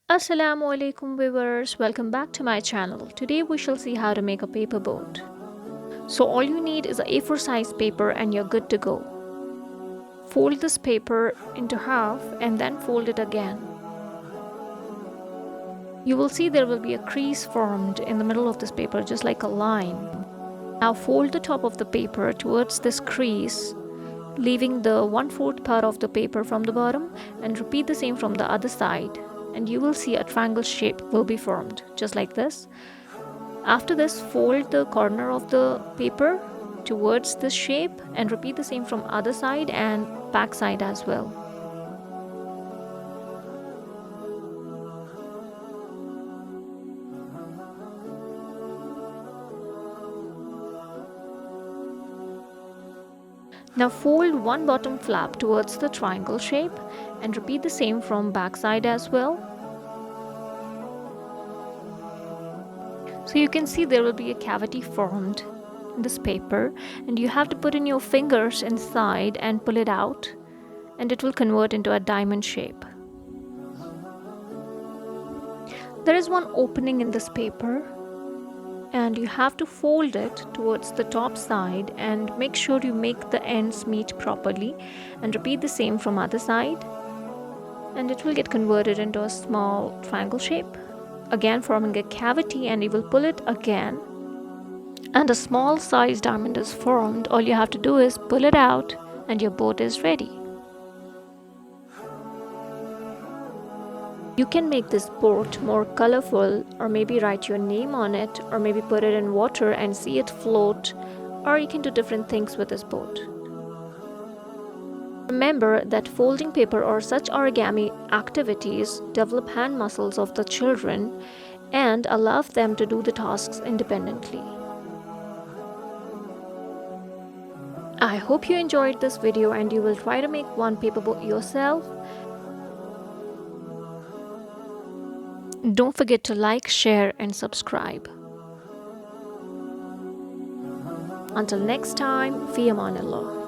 Assalamu alaikum viewers, welcome back to my channel. Today we shall see how to make a paper boat. So all you need is a A4 size paper and you're good to go. Fold this paper into half and then fold it again. You will see there will be a crease formed in the middle of this paper, just like a line. Now fold the top of the paper towards this crease, leaving the 1/4 part of the paper from the bottom, and repeat the same from the other side. And you will see a triangle shape will be formed, just like this. After this, fold the corner of the paper towards this shape and repeat the same from other side and back side as well. Now fold one bottom flap towards the triangle shape and repeat the same from back side as well. So you can see there will be a cavity formed in this paper, and you have to put in your fingers inside and pull it out, and it will convert into a diamond shape. There is one opening in this paper, and you have to fold it towards the top side and make sure you make the ends meet properly, and repeat the same from other side, and it will get converted into a small triangle shape, again forming a cavity, and you will pull it again and a small size diamond is formed. All you have to do is pull it out and your boat is ready. You can make this boat more colorful, or maybe write your name on it, or maybe put it in water and see it float, or you can do different things with this boat. Remember that folding paper or such origami activities develop hand muscles of the children and allow them to do the tasks independently. I hope you enjoyed this video and you will try to make one paper boat yourself. Don't forget to like, share and subscribe. Until next time, fi amanillah.